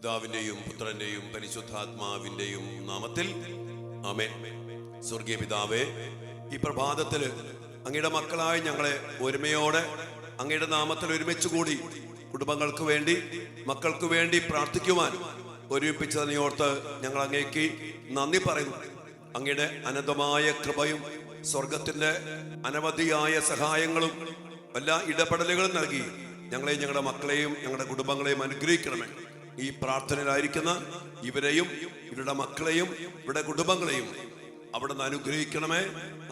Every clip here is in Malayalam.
പിതാവിന്റെയും പുത്രന്റെയും പരിശുദ്ധാത്മാവിന്റെയും നാമത്തിൽ ആമേൻ. സ്വർഗീയ പിതാവേ, ഈ പ്രഭാതത്തിൽ അങ്ങയുടെ മക്കളായ ഞങ്ങളെ ഒരുമയോടെ അങ്ങയുടെ നാമത്തിൽ ഒരുമിച്ച് കൂടി കുടുംബങ്ങൾക്ക് വേണ്ടി, മക്കൾക്ക് വേണ്ടി പ്രാർത്ഥിക്കുവാൻ ഒരുമിപ്പിച്ചതിനെ ഓർത്ത് ഞങ്ങൾ അങ്ങേക്ക് നന്ദി പറയുന്നു. അങ്ങയുടെ അനന്തമായ കൃപയും സ്വർഗത്തിന്റെ അനവധിയായ സഹായങ്ങളും എല്ലാ ഇടപെടലുകളും നൽകി ഞങ്ങളെയും ഞങ്ങളുടെ മക്കളെയും ഞങ്ങളുടെ കുടുംബങ്ങളെയും അനുഗ്രഹിക്കണമേ. ഈ പ്രാർത്ഥനയിലായിരിക്കുന്ന ഇവരെയും ഇവരുടെ മക്കളെയും ഇവരുടെ കുടുംബങ്ങളെയും അവിടെ നിന്ന് അനുഗ്രഹിക്കണമേ,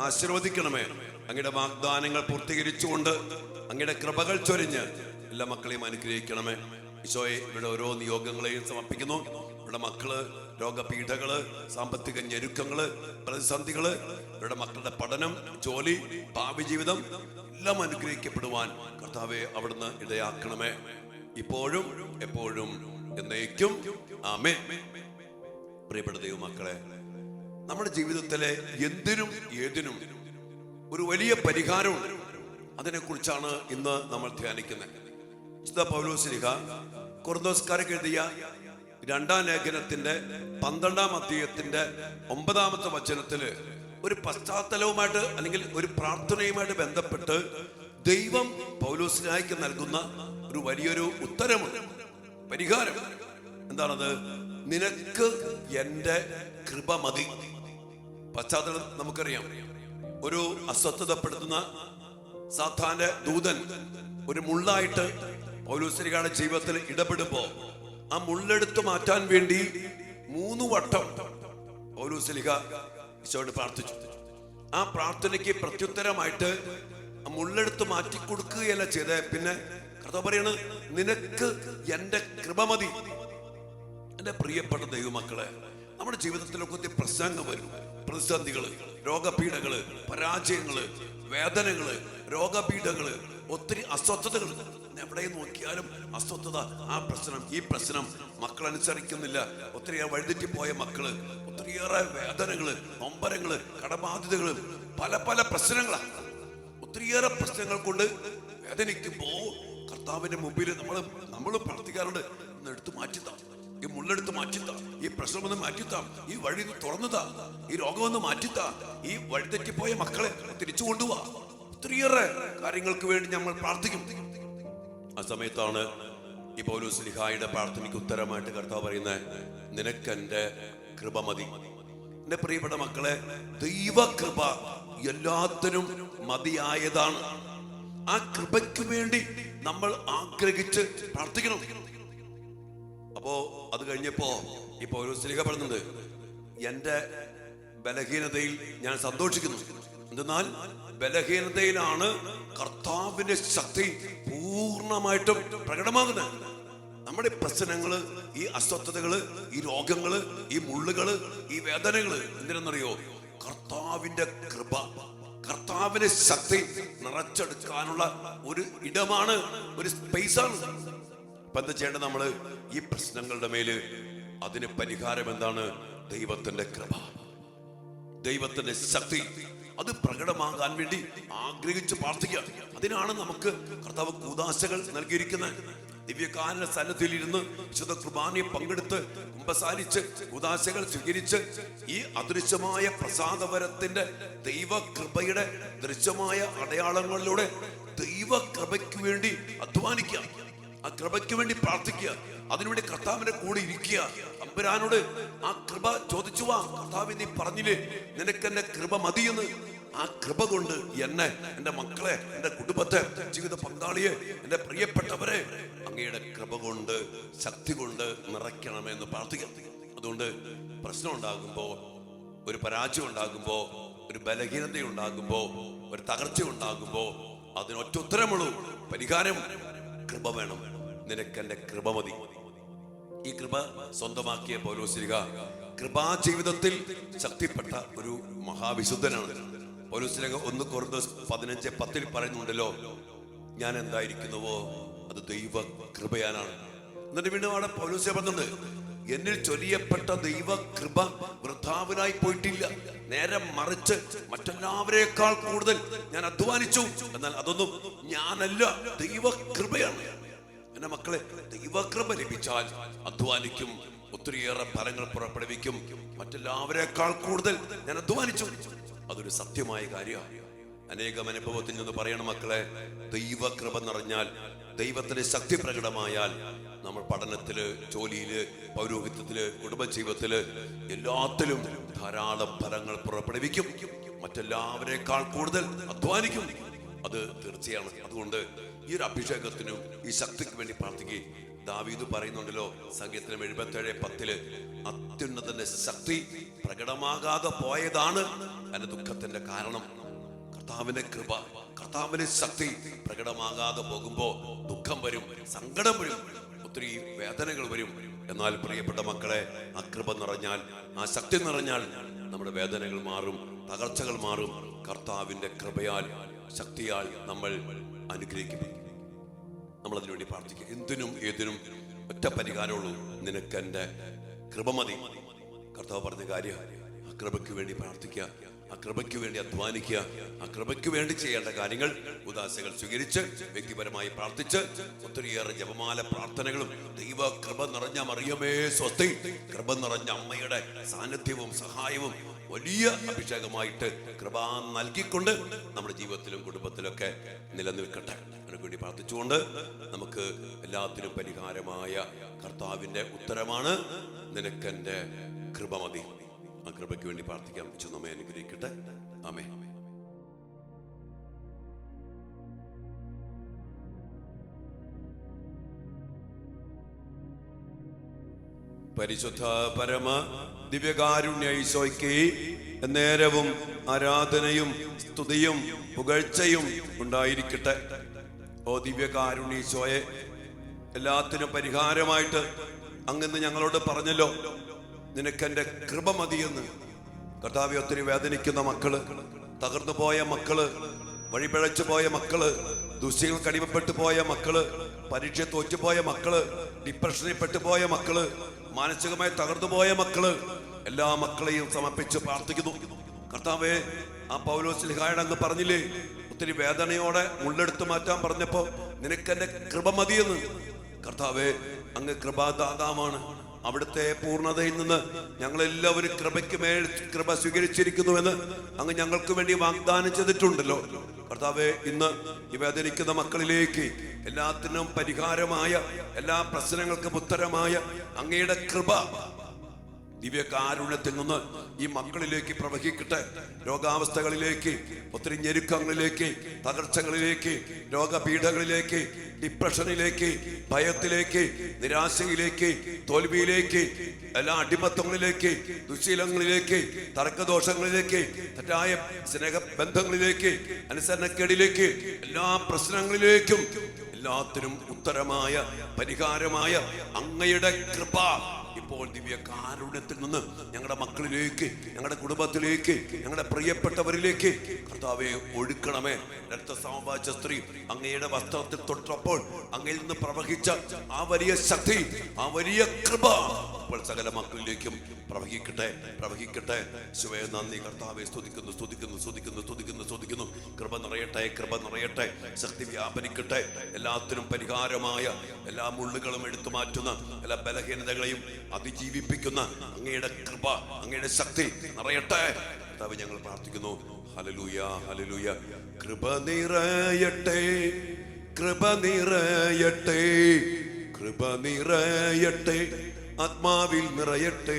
ആശീർവദിക്കണമേ. അങ്ങയുടെ വാഗ്ദാനങ്ങൾ പൂർത്തീകരിച്ചുകൊണ്ട് അങ്ങയുടെ കൃപകൾ ചൊരിഞ്ഞ് എല്ലാ മക്കളെയും അനുഗ്രഹിക്കണമേ. ഈശോയെ, ഇവിടെ ഓരോ നിയോഗങ്ങളെയും സമർപ്പിക്കുന്നു. ഇവിടെ മക്കള്, രോഗപീഠകള്, സാമ്പത്തിക ഞെരുക്കങ്ങള്, പ്രതിസന്ധികള്, ഇവരുടെ മക്കളുടെ പഠനം, ജോലി, ഭാവി ജീവിതം എല്ലാം അനുഗ്രഹിക്കപ്പെടുവാൻ കർത്താവെ അവിടുന്ന് ഇടയാക്കണമേ, ഇപ്പോഴും എപ്പോഴും എന്നേക്കും. ആമേൻ. പ്രിയപ്പെട്ട ദൈവമക്കളെ, നമ്മുടെ ജീവിതത്തിലെ എന്തിനും ഏതിനും ഒരു വലിയ പരിഹാരമുണ്ട്. അതിനെക്കുറിച്ചാണ് ഇന്ന് നമ്മൾ ധ്യാനിക്കുന്നത്. വിശുദ്ധ പൗലോസ്ലീഹ കൊരിന്തോസ്യർക്ക് എഴുതിയ 2-ാം ലേഖനത്തിന്റെ 12-ാം അധ്യായത്തിന്റെ 9-ാമത്തെ വചനത്തില് ഒരു പശ്ചാത്തലവുമായിട്ട് അല്ലെങ്കിൽ ഒരു പ്രാർത്ഥനയുമായിട്ട് ബന്ധപ്പെട്ട് ദൈവം പൗലോസ്ലീഹയ്ക്ക് നൽകുന്ന ഒരു വലിയൊരു ഉത്തരമുണ്ട്, പരിഹാരം. എന്താണത്? നിനക്ക് എൻ്റെ കൃപ മതി. പശ്ചാത്തലം നമുക്കറിയാം. ഒരു അസ്വസ്ഥതപ്പെടുത്തുന്ന സാത്താന്റെ ദൂതൻ ഒരു മുള്ളായിട്ട് പൗലോസ്ലീഹയുടെ ജീവിതത്തിൽ ഇടപെടുമ്പോ ആ മുള്ളെടുത്ത് മാറ്റാൻ വേണ്ടി 3 വട്ടം പൗലോസ്ലീഹ ഈശോയോട് പ്രാർത്ഥിച്ചു. ആ പ്രാർത്ഥനയ്ക്ക് പ്രത്യുത്തരമായിട്ട് ആ മുള്ളെടുത്ത് മാറ്റി കൊടുക്കുകയല്ല ചെയ്തേ. പിന്നെ കർത്താവ് പറയാണ്, നിനക്ക് എൻ്റെ കൃപ മതി. എൻ്റെ പ്രിയപ്പെട്ട ദൈവമക്കളെ, നമ്മുടെ ജീവിതത്തിലൊക്കെ ഒത്തിരി പ്രശ്നങ്ങൾ വരും. പ്രതിസന്ധികള്, രോഗപീഠകള്, പരാജയങ്ങള്, വേദനകള്, രോഗപീഠകള്, ഒത്തിരി അസ്വസ്ഥതകൾ. എവിടെ നോക്കിയാലും അസ്വസ്ഥത, ആ പ്രശ്നം, ഈ പ്രശ്നം, മക്കളനുസരിക്കുന്നില്ല, ഒത്തിരിയേറെ വഴിതെറ്റിപ്പോയ മക്കള്, ഒത്തിരിയേറെ വേദനകള്, നൊമ്പരങ്ങള്, കടബാധ്യതകള്, പല പല പ്രശ്നങ്ങളാണ്. ഒത്തിരിയേറെ പ്രശ്നങ്ങൾ കൊണ്ട് വേദനിക്കുമ്പോ കർത്താവിന്റെ മുമ്പിൽ നമ്മൾ പ്രാർത്ഥിക്കാറുണ്ട്, ഒന്ന് എടുത്ത് മാറ്റിത്താ, ഈ മുള്ളെടുത്ത് മാറ്റിത്താ, ഈ പ്രശ്നം ഒന്ന് മാറ്റിത്താ, ഈ വഴി തുറന്നുതാ, ഈ രോഗം ഒന്ന് മാറ്റിത്താ, ഈ വഴിതെറ്റിപ്പോയ മക്കളെ തിരിച്ചു കൊണ്ടുപോവാ. ഒത്തിരിയേറെ കാര്യങ്ങൾക്ക് വേണ്ടി നമ്മൾ പ്രാർത്ഥിക്കും. ആ സമയത്താണ് ഈ പൗലോസ്ലീഹയുടെ പ്രാർത്ഥനയ്ക്ക് ഉത്തരമായിട്ട് കർത്താവ് പറയുന്നത്, നിനക്കെന്റെ കൃപ മതി. എന്റെ പ്രിയപ്പെട്ട മക്കളെ, ദൈവകൃപ എല്ലാത്തിനും മതിയായതാണ്. ആ കൃപയ്ക്ക് വേണ്ടി നമ്മൾ ആഗ്രഹിച്ച് പ്രാർത്ഥിക്കണം. അപ്പോ അത് കഴിഞ്ഞപ്പോ ഈ പൗലോസ്ലീഹ പറയുന്നുണ്ട്, എന്റെ ബലഹീനതയിൽ ഞാൻ സന്തോഷിക്കുന്നു. എന്തെന്നാൽ ബലഹീനതയിലാണ് കർത്താവിന്റെ ശക്തി പൂർണ്ണമായിട്ടും പ്രകടമാകുന്നത്. നമ്മുടെ പ്രശ്നങ്ങള്, ഈ അസ്വസ്ഥതകള്, ഈ രോഗങ്ങള്, ഈ മുള്ളുകള്, ഈ വേദനകള് എന്തിനെന്നറിയോ? കർത്താവിന്റെ കൃപ, കർത്താവിന്റെ ശക്തി നിറച്ചെടുക്കാനുള്ള ഒരു ഇടമാണ്, ഒരു സ്പേസാണ്. ഇപ്പൊ എന്താ ചെയ്യേണ്ടത്? നമ്മള് ഈ പ്രശ്നങ്ങളുടെ മേല് അതിന് പരിഹാരം എന്താണ്? ദൈവത്തിന്റെ കൃപ, ദൈവത്തിന്റെ ശക്തി, അത് പ്രകടമാകാൻ വേണ്ടി ആഗ്രഹിച്ച് പ്രാർത്ഥിക്കുക. അതിനാണ് നമുക്ക് കർത്താവ് കൂദാശകൾ നൽകിയിരിക്കുന്നത്. ദിവ്യകാരുണ്യ സന്നിധിയിൽ ഇരുന്ന് വിശുദ്ധ കുർബാനയെ പങ്കെടുത്ത് കുമ്പസാരിച്ച് കൂദാശകൾ സ്വീകരിച്ച് ഈ അദൃശ്യമായ പ്രസാദവരത്തിന്റെ ദൈവകൃപയുടെ ദൃശ്യമായ അടയാളങ്ങളിലൂടെ ദൈവകൃപയ്ക്ക് വേണ്ടി അധ്വാനിക്കുക, ആ കൃപയ്ക്ക് വേണ്ടി പ്രാർത്ഥിക്കുക, അതിനുവേണ്ടി കർത്താവിന്റെ കൂടെ ഇരിക്കുക. തമ്പുരാനോട് ആ കൃപ ചോദിച്ചു വാ. കർത്താവ്, നീ പറഞ്ഞില്ലേ നിനക്ക് എന്റെ കൃപ മതിയെന്ന്. ആ കൃപ കൊണ്ട് എന്നെ, എന്റെ മക്കളെ, എന്റെ കുടുംബത്തെ, ജീവിത പങ്കാളിയെ, എന്റെ പ്രിയപ്പെട്ടവരെ അങ്ങയുടെ കൃപ കൊണ്ട്, ശക്തി കൊണ്ട് നിറയ്ക്കണമെന്ന് പ്രാർത്ഥിക്കാം. അതുകൊണ്ട് പ്രശ്നം ഉണ്ടാകുമ്പോ, ഒരു പരാജയം ഉണ്ടാകുമ്പോ, ഒരു ബലഹീനത ഉണ്ടാകുമ്പോ, ഒരു തകർച്ച ഉണ്ടാകുമ്പോ അതിനൊറ്റ ഉത്തരമുള്ളൂ, പരിഹാരം കൃപ വേണം. നിനക്ക് എന്റെ കൃപ മതി. ഈ കൃപ സ്വന്തമാക്കിയ പൗലോസ്ലീഹ കൃപാ ജീവിതത്തിൽ ശക്തിപ്പെട്ട ഒരു മഹാവിശുദ്ധനാണ്. പൗലോസ്ലീഹ 1 കൊരിന്തോസ് 15:10 പറയുന്നുണ്ടല്ലോ, ഞാൻ എന്തായിരിക്കുന്നുവോ അത് ദൈവ കൃപയാലാണ്. എന്നിട്ട് വീണ്ടും അവിടെ പൗലോസ്ലീഹ പറഞ്ഞുണ്ട്, എന്നിൽ ചൊരിയപ്പെട്ട ദൈവ കൃപ വൃഥാവിനായി പോയിട്ടില്ല, നേരെ മറിച്ച് മറ്റെല്ലാവരേക്കാൾ കൂടുതൽ ഞാൻ അധ്വാനിച്ചു. എന്നാൽ അതൊന്നും ഞാനല്ല, ദൈവ കൃപയാണ്. എന്റെ മക്കളെ, ദൈവകൃപ ലഭിച്ചാൽ അധ്വാനിക്കും, ഒത്തിരിയേറെ ഫലങ്ങൾ പുറപ്പെടുവിക്കും. മറ്റെല്ലാവരെക്കാൾ കൂടുതൽ ഞാൻ അധ്വാനിച്ചു. അതൊരു സത്യമായ കാര്യമാണ്. അനേകം അനുഭവത്തിൽ നിന്ന് പറയണം മക്കളെ, ദൈവകൃപ നിറഞ്ഞാൽ, ദൈവത്തിന്റെ ശക്തി പ്രകടമായാൽ നമ്മൾ പഠനത്തില്, ജോലിയില്, പൗരോഹിത്യത്തില്, കുടുംബജീവിതത്തില് എല്ലാത്തിലും ധാരാളം ഫലങ്ങൾ പുറപ്പെടുവിക്കും. മറ്റെല്ലാവരെക്കാൾ കൂടുതൽ അധ്വാനിക്കും. അത് തീർച്ചയാണ്. അതുകൊണ്ട് ഈ ഒരു അഭിഷേകത്തിനും ഈ ശക്തിക്ക് വേണ്ടി പ്രാർത്ഥിക്കുക. ദാവീദ് പറയുന്നുണ്ടല്ലോ സങ്കീർത്തനം 77:10, അത്യുന്നതന്റെ ശക്തി പ്രകടമാകാതെ പോയതാണ് എന്റെ ദുഃഖത്തിന്റെ കാരണം. കർത്താവിന്റെ കൃപ, കർത്താവിന്റെ ശക്തി പ്രകടമാകാതെ പോകുമ്പോ ദുഃഖം വരും, സങ്കടം വരും, ഒത്തിരി വേദനകൾ വരും. എന്നാൽ പ്രിയപ്പെട്ട മക്കളെ, ആ കൃപ നിറഞ്ഞാൽ, ആ ശക്തി നിറഞ്ഞാൽ നമ്മുടെ വേദനകൾ മാറും, തകർച്ചകൾ മാറും. കർത്താവിന്റെ കൃപയാൽ, ശക്തിയാൽ നമ്മൾ അനുഗ്രഹിക്കപ്പെടും. നമ്മൾ അതിനുവേണ്ടി പ്രാർത്ഥിക്കുക. എന്തിനും ഏതിനും ഒറ്റ പരിഹാരമുള്ളൂ, നിനക്ക് എൻ്റെ കൃപ മതി. കർത്താവ് പറഞ്ഞ കാര്യം. ആ കൃപയ്ക്ക് വേണ്ടി പ്രാർത്ഥിക്കുക, ആ കൃപയ്ക്ക് വേണ്ടി അധ്വാനിക്കുക, ആ കൃപയ്ക്ക് വേണ്ടി ചെയ്യേണ്ട കാര്യങ്ങൾ, ഉദാസകൾ സ്വീകരിച്ച് വ്യക്തിപരമായി പ്രാർത്ഥിച്ച് ഒത്തിരിയേറെ ജപമാല പ്രാർത്ഥനകളും, ദൈവ കൃപ നിറഞ്ഞ മറിയമേ സ്വസ്തി, കൃപ നിറഞ്ഞ അമ്മയുടെ സാന്നിധ്യവും സഹായവും വലിയ അഭിഷേകമായിട്ട് കൃപ നൽകിക്കൊണ്ട് നമ്മുടെ ജീവിതത്തിലും കുടുംബത്തിലൊക്കെ നിലനിൽക്കട്ടെ. അതിനു വേണ്ടി പ്രാർത്ഥിച്ചുകൊണ്ട് നമുക്ക് എല്ലാത്തിനും പരിഹാരമായ കർത്താവിന്റെ ഉത്തരമാണ് നിനക്കെന്റെ കൃപ മതി. ആ കൃപയ്ക്ക് വേണ്ടി പ്രാർത്ഥിക്കാം. നമ്മെ അനുഗ്രഹിക്കട്ടെ. ആമേൻ. പരിശുദ്ധ പരമ ദിവ്യകാരുണ്യ ഈശോയ്ക്ക് നേരവും ആരാധനയും സ്തുതിയും പുകഴ്ചയും ഉണ്ടായിരിക്കട്ടെ. ഓ ദിവ്യകാരുണ്യ ഈശോയെ, എല്ലാത്തിനും പരിഹാരമായിട്ട് അങ്ങ് ഞങ്ങളോട് പറഞ്ഞല്ലോ, നിനക്കെന്റെ കൃപ മതിയെന്ന്. കർത്താവേ, ഒത്തിരി വേദനിക്കുന്ന മക്കള്, തകർന്നു പോയ മക്കള്, വഴിപിഴച്ചു പോയ മക്കള്, ദുശ്യങ്ങൾക്ക് അടിമപ്പെട്ടു പോയ മക്കള്, പരീക്ഷ തോറ്റുപോയ മക്കള്, ഡിപ്രഷനിൽ പെട്ടുപോയ മക്കള്, മാനസികമായി തകർന്നു പോയ മക്കള്, എല്ലാ മക്കളെയും സമർപ്പിച്ച് പ്രാർത്ഥിക്കുന്നു. കർത്താവേ, ആ പൗലോസ്ലീഹായുടെ അങ്ങ് പറഞ്ഞില്ലേ, ഒത്തിരി വേദനയോടെ മുള്ളെടുത്ത് മാറ്റാൻ പറഞ്ഞപ്പോ നിനക്കെന്റെ കൃപ മതിയെന്ന്. കർത്താവേ, അങ്ങ് കൃപാദാതാവാണ്. അവിടുത്തെ പൂർണ്ണതയിൽ നിന്ന് ഞങ്ങളെല്ലാവരും കൃപയ്ക്ക് മേൽ കൃപ സ്വീകരിച്ചിരിക്കുന്നുവെന്ന് അങ്ങ് ഞങ്ങൾക്ക് വേണ്ടി വാഗ്ദാനം ചെയ്തിട്ടുണ്ടല്ലോ. കർത്താവേ, ഇന്ന് ഈ വേദനിക്കുന്ന മക്കളിലേക്ക് എല്ലാത്തിനും പരിഹാരമായ, എല്ലാ പ്രശ്നങ്ങൾക്കും ഉത്തരമായ അങ്ങയുടെ കൃപ ദിവ്യകാരുണ്യത്തിൽ നിന്ന് ഈ മക്കളിലേക്ക് പ്രവഹിക്കട്ടെ. രോഗാവസ്ഥകളിലേക്ക്, ഒത്തിരി ഞെരുക്കങ്ങളിലേക്ക്, തകർച്ചകളിലേക്ക്, രോഗപീഠകളിലേക്ക്, ഡിപ്രഷനിലേക്ക്, ഭയത്തിലേക്ക്, നിരാശയിലേക്ക്, തോൽവിയിലേക്ക്, എല്ലാ അടിമത്തങ്ങളിലേക്ക്, ദുശീലങ്ങളിലേക്ക്, തർക്കദോഷങ്ങളിലേക്ക്, തെറ്റായ സ്നേഹബന്ധങ്ങളിലേക്ക്, അനുസരണക്കേടിലേക്ക്, എല്ലാ പ്രശ്നങ്ങളിലേക്കും എല്ലാത്തിനും ഉത്തരമായ, പരിഹാരമായ അങ്ങയുടെ കൃപ ഇപ്പോൾ ദിവ്യകാരുണ്യത്തിൽ നിന്ന് ഞങ്ങളുടെ മക്കളിലേക്ക്, ഞങ്ങളുടെ കുടുംബത്തിലേക്ക്, ഞങ്ങളുടെ പ്രിയപ്പെട്ടവരിലേക്ക് കർത്താവെ ഒഴുക്കണമേ. രക്തസാമ്പാദിച്ച സ്ത്രീ അങ്ങയുടെ വസ്ത്രത്തിൽ തൊട്ടപ്പോൾ അങ്ങയിൽ നിന്ന് പ്രവഹിച്ച ആ വലിയ ശക്തി, ആ വലിയ കൃപ ഇപ്പോൾ സകല മക്കളിലേക്കും പ്രവഹിക്കട്ടെ, പ്രവഹിക്കട്ടെ. ശിവേ നന്ദി കർത്താവെ, സ്തുതിക്കുന്നു, സ്തുതിക്കുന്നു, സ്തുതിക്കുന്നു, സ്തുതിക്കുന്നു, സ്തുതിക്കുന്നു. കൃപ നിറയട്ടെ, കൃപ നിറയട്ടെ, ശക്തി വ്യാപരിക്കട്ടെ. എല്ലാത്തിനും പരിഹാരമായ, എല്ലാ മുള്ളുകളും എടുത്തു മാറ്റുന്ന, എല്ലാ ബലഹീനതകളെയും അതിജീവിപ്പിക്കുന്ന അങ്ങയുടെ കൃപ, അങ്ങയുടെ ശക്തി നിറയട്ടെ. കർത്താവേ, ഞങ്ങൾ പ്രാർത്ഥിക്കുന്നു. Hallelujah, hallelujah. കൃപ നിറയട്ടെ, കൃപ നിറയട്ടെ, കൃപ നിറയട്ടെ, ആത്മാവിൽ നിറയട്ടെ.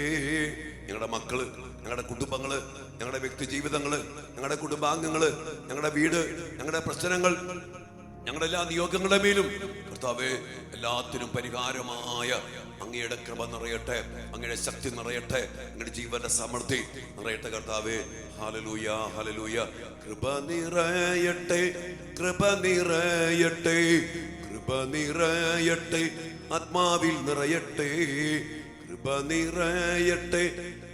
ഞങ്ങളുടെ മക്കള്, ഞങ്ങളുടെ കുടുംബങ്ങള്, ഞങ്ങളുടെ വ്യക്തി ജീവിതങ്ങള്, ഞങ്ങളുടെ കുടുംബാംഗങ്ങള്, ഞങ്ങളുടെ വീട്, ഞങ്ങളുടെ പ്രശ്നങ്ങൾ, ഞങ്ങളുടെ എല്ലാ നിയോഗങ്ങളുടെ മേലും കർത്താവേ എല്ലാത്തിനും പരിഹാരമായ അങ്ങയുടെ കൃപ നിറയട്ടെ, അങ്ങയുടെ ശക്തി നിറയട്ടെ, അങ്ങയുടെ ജീവന്റെ സമൃദ്ധി നിറയട്ടെ കർത്താവേ. Hallelujah, hallelujah. കൃപ നിറയട്ടെ, കൃപ നിറയട്ടെ, കൃപ നിറയട്ടെ, ആത്മാവിൽ നിറയട്ടെ. കൃപ നിറയട്ടെ,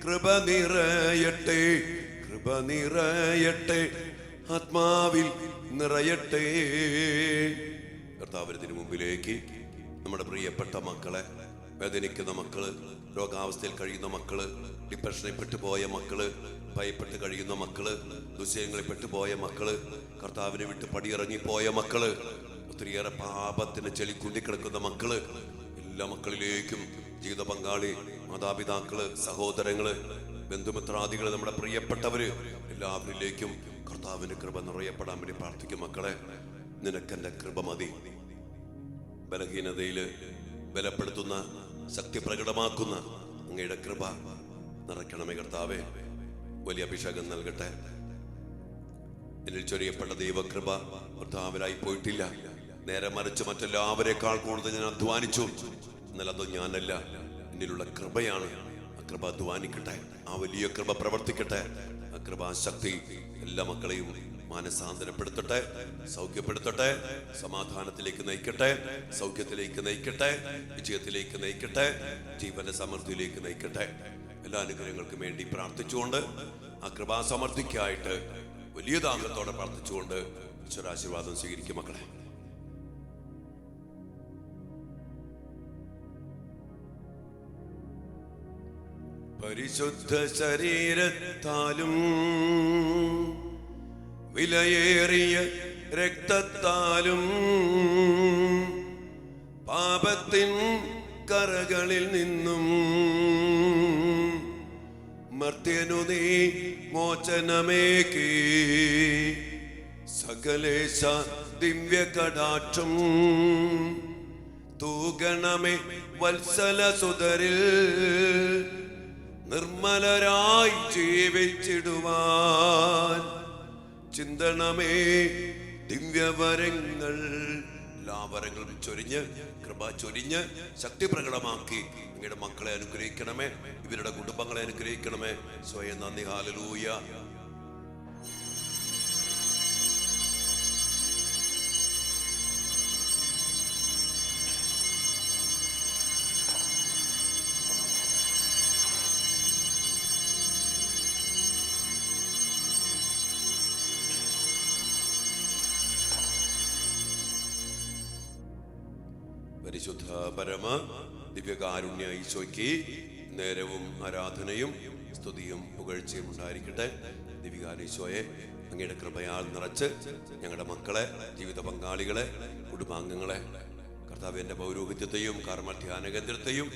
കൃപ നിറയട്ടെ, കൃപ നിറയട്ടെ, ആത്മാവിൽ നിറയട്ടെ. കർത്താവിന് മുമ്പിലേക്ക് നമ്മുടെ പ്രിയപ്പെട്ട മക്കളെ, വേദനിക്കുന്ന മക്കള്, രോഗാവസ്ഥയിൽ കഴിയുന്ന മക്കള്, ഡിപ്രഷനിൽ പെട്ടുപോയ മക്കള്, ഭയപ്പെട്ട് കഴിയുന്ന മക്കള്, ദുശ്ശയങ്ങളിൽ പെട്ടുപോയ മക്കള്, കർത്താവിനെ വിട്ട് പടിയിറങ്ങിപ്പോയ മക്കള്, ഒത്തിരിയേറെ പാപത്തിന് ചെളി കുണ്ടിക്കിടക്കുന്ന മക്കള്, എല്ലാ മക്കളിലേക്കും ജീവിത പങ്കാളി, മാതാപിതാക്കള്, സഹോദരങ്ങള്, ബന്ധുമിത്രാദികള്, നമ്മുടെ പ്രിയപ്പെട്ടവര് എല്ലാവരിലേക്കും കർത്താവിന്റെ കൃപ നിറയപ്പെടാൻ വേണ്ടി പ്രാർത്ഥിക്കും. മക്കളെ, നിനക്കെന്റെ കൃപ മതി. ബലഹീനതയില് ബലപ്പെടുത്തുന്ന, ശക്തി പ്രകടമാക്കുന്ന അങ്ങയുടെ കൃപ നിറയ്ക്കണമേ കർത്താവേ. വലിയ അഭിഷേകം നൽകട്ടെ. എന്നിൽ ചൊരിയപ്പെട്ട ദൈവകൃപ കർത്താവിനായി പോയിട്ടില്ല. നേരെ മറിച്ച് മറ്റെല്ലാവരെക്കാൾ കൂടുതൽ ഞാൻ അധ്വാനിച്ചു. എന്നാൽ അത് ഞാനല്ല, എന്നിലുള്ള കൃപയാണ്. ആ കൃപ അധ്വാനിക്കട്ടെ, ആ വലിയ കൃപ പ്രവർത്തിക്കട്ടെ. ആ കൃപാശക്തി എല്ലാ മക്കളെയും മാനസാന്തരപ്പെടുത്തട്ടെ, സൗഖ്യപ്പെടുത്തട്ടെ, സമാധാനത്തിലേക്ക് നയിക്കട്ടെ, സൗഖ്യത്തിലേക്ക് നയിക്കട്ടെ, വിജയത്തിലേക്ക് നയിക്കട്ടെ, ജീവന്റെ സമൃദ്ധിയിലേക്ക് നയിക്കട്ടെ. എല്ലാ അനുഗ്രഹങ്ങൾക്കും വേണ്ടി പ്രാർത്ഥിച്ചുകൊണ്ട്, ആ കൃപാസമൃദ്ധിക്കായിട്ട് വലിയ ദാഹത്തോടെ പ്രാർത്ഥിച്ചുകൊണ്ട് ഈശ്വരാശീർവാദം സ്വീകരിക്കും മക്കളെ. പരിശുദ്ധ ശരീരത്താലും വിലയേറിയ രക്തത്താലും പാപത്തിൻ കറകളിൽ നിന്നും മർത്യനു നീ മോചനമേകി സകലേശ ദിവ്യ കടാക്ഷം തൂഗണമേ വത്സല സുതരിൽ നിർമ്മലരായി ജീവിച്ചിടുവാൻ ചിന്തണമേ ദിവ്യവരങ്ങൾ. എല്ലാ വരങ്ങളും ചൊരിഞ്ഞ്, കൃപ ചൊരിഞ്ഞ്, ശക്തി പ്രകടമാക്കി അങ്ങയുടെ മക്കളെ അനുഗ്രഹിക്കണമേ, ഇവരുടെ കുടുംബങ്ങളെ അനുഗ്രഹിക്കണമേ. സ്വയം നന്ദി. ഹല്ലേലൂയ. പരിശുദ്ധ പരമ ദിവ്യകാരുണ്യ ഈശോയ്ക്ക് നേരവും ആരാധനയും സ്തുതിയും പുകഴ്ചയും ഉണ്ടായിരിക്കട്ടെ. ദിവ്യകാരീശോയെ, അങ്ങയുടെ കൃപയാൽ നിറച്ച് ഞങ്ങളുടെ മക്കളെ, ജീവിത പങ്കാളികളെ, കുടുംബാംഗങ്ങളെ, കർത്താവിന്റെ പൗരോഹിത്യത്തെയും കർമ്മധ്യാന കേന്ദ്രത്തെയും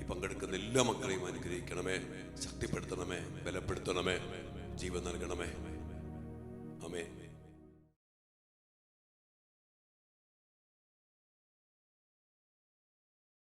ഈ പങ്കെടുക്കുന്ന എല്ലാ മക്കളെയും അനുഗ്രഹിക്കണമേ, ശക്തിപ്പെടുത്തണമേ, ബലപ്പെടുത്തണമേ, ജീവൻ നൽകണമേ. ആമേൻ.